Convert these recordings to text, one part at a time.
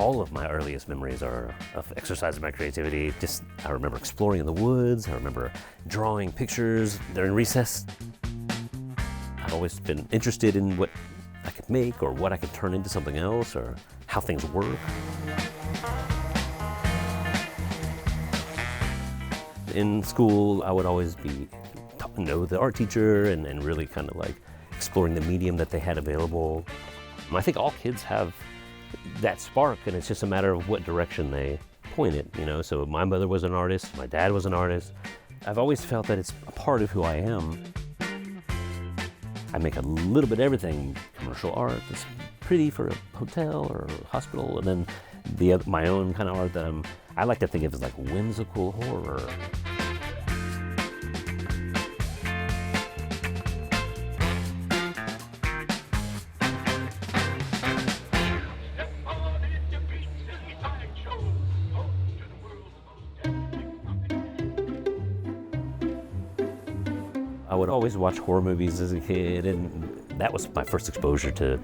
all of my earliest memories are of exercising my creativity. I remember exploring in the woods. I remember drawing pictures during recess. I've always been interested in what I could make or what I could turn into something else or how things work. In school, I would always be talking to the art teacher and really kind of like exploring the medium that they had available. I think all kids have that spark, and it's just a matter of what direction they point it, you know? So my mother was an artist, my dad was an artist. I've always felt that it's a part of who I am. I make a little bit of everything. Commercial art that's pretty for a hotel or a hospital, and then my own kind of art that I like to think of as like whimsical horror. I would always watch horror movies as a kid, and that was my first exposure to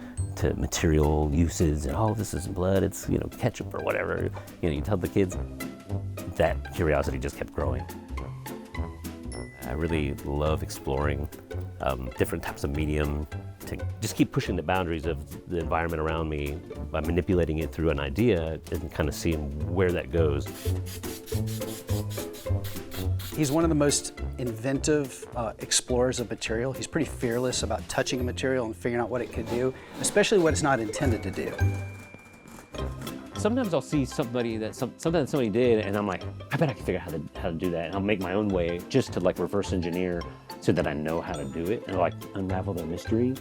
material uses. And oh, this isn't blood, it's, you know, ketchup or whatever. You know, you tell the kids. That curiosity just kept growing. I really love exploring different types of medium to just keep pushing the boundaries of the environment around me by manipulating it through an idea and kind of seeing where that goes. He's one of the most inventive explorers of material. He's pretty fearless about touching a material and figuring out what it could do, especially what it's not intended to do. Sometimes I'll see something that somebody did, and I'm like, I bet I can figure out how to do that. And I'll make my own way just to like reverse engineer so that I know how to do it and like unravel the mystery.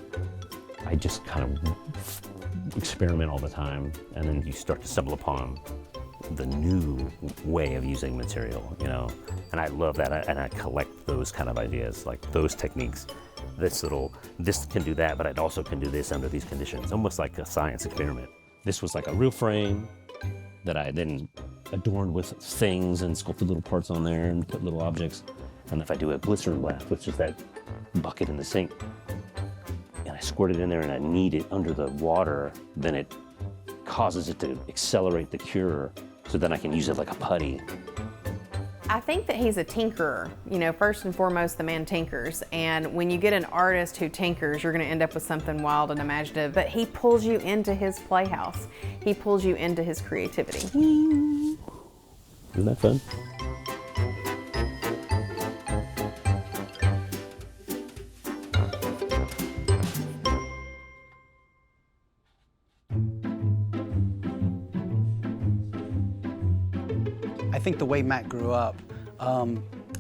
I just kind of experiment all the time, and then you start to stumble upon the new way of using material, you know? And I love that, and I collect those kind of ideas, like those techniques. This can do that, but it also can do this under these conditions, almost like a science experiment. This was like a real frame that I then adorned with things and sculpted little parts on there and put little objects. And if I do a glycerin bath, which is that bucket in the sink, and I squirt it in there and I knead it under the water, then it causes it to accelerate the cure, so then I can use it like a putty. I think that he's a tinkerer. You know, first and foremost, the man tinkers. And when you get an artist who tinkers, you're gonna end up with something wild and imaginative. But he pulls you into his playhouse. He pulls you into his creativity. Isn't that fun? I think the way Matt grew up,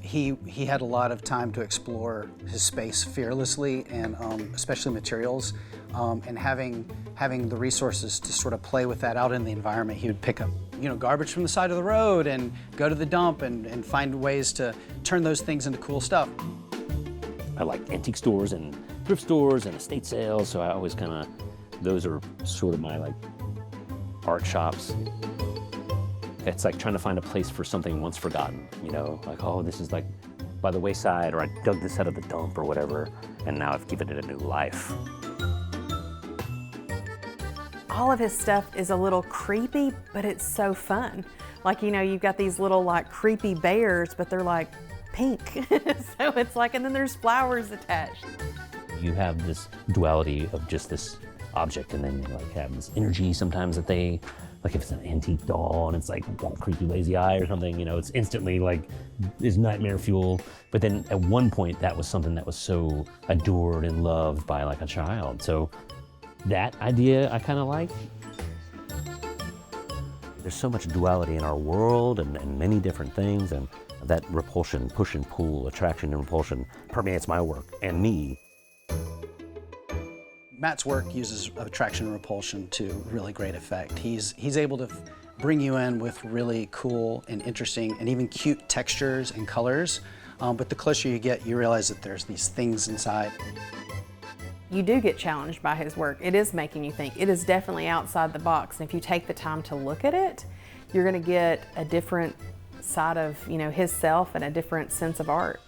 he had a lot of time to explore his space fearlessly, and especially materials, and having the resources to sort of play with that out in the environment. He would pick up, you know, garbage from the side of the road and go to the dump and find ways to turn those things into cool stuff. I like antique stores and thrift stores and estate sales, so I always those are sort of my like art shops. It's like trying to find a place for something once forgotten, you know, like, oh, this is like by the wayside, or I dug this out of the dump or whatever, and now I've given it a new life. All of his stuff is a little creepy, but it's so fun. Like, you know, you've got these little like creepy bears, but they're like pink. So it's like, and then there's flowers attached. You have this duality of just this object, and then you like have this energy sometimes that they, like if it's an antique doll and it's like got a creepy lazy eye or something, you know, it's instantly like is nightmare fuel. But then at one point that was something that was so adored and loved by like a child. So that idea I kind of like. There's so much duality in our world and many different things, and that repulsion, push and pull, attraction and repulsion permeates my work and me. Matt's work uses attraction and repulsion to really great effect. He's able to bring you in with really cool and interesting and even cute textures and colors, but the closer you get, you realize that there's these things inside. You do get challenged by his work. It is making you think. It is definitely outside the box, and if you take the time to look at it, you're gonna get a different side of, you know, his self and a different sense of art.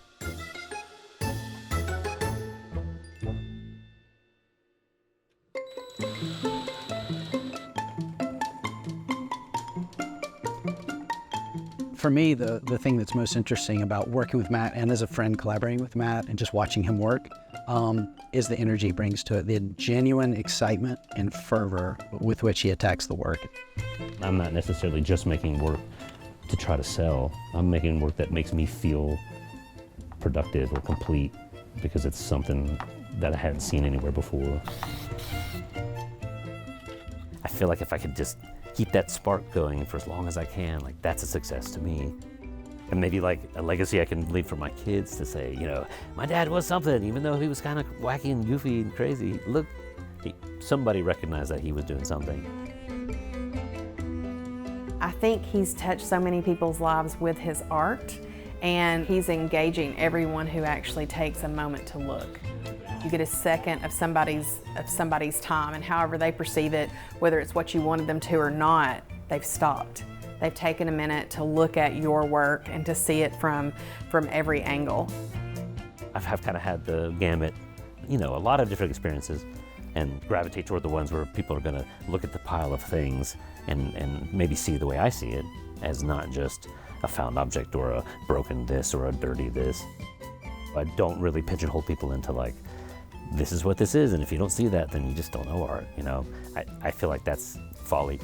For me, the thing that's most interesting about working with Matt and as a friend collaborating with Matt and just watching him work is the energy he brings to it, the genuine excitement and fervor with which he attacks the work. I'm not necessarily just making work to try to sell. I'm making work that makes me feel productive or complete because it's something that I hadn't seen anywhere before. I feel like if I could just keep that spark going for as long as I can, like that's a success to me. And maybe like a legacy I can leave for my kids to say, you know, my dad was something, even though he was kind of wacky and goofy and crazy. Look, somebody recognized that he was doing something. I think he's touched so many people's lives with his art, and he's engaging everyone who actually takes a moment to look. You get a second of somebody's time, and however they perceive it, whether it's what you wanted them to or not, they've stopped. They've taken a minute to look at your work and to see it from every angle. I've kind of had the gamut, you know, a lot of different experiences, and gravitate toward the ones where people are gonna look at the pile of things and maybe see the way I see it, as not just a found object or a broken this or a dirty this. I don't really pigeonhole people into like, this is what this is, and if you don't see that, then you just don't know art, you know? I feel like that's folly.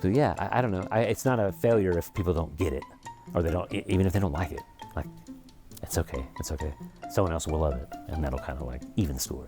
So yeah, I don't know. It's not a failure if people don't get it, or they don't, even if they don't like it. Like, it's okay, it's okay. Someone else will love it, and that'll kind of like even the score.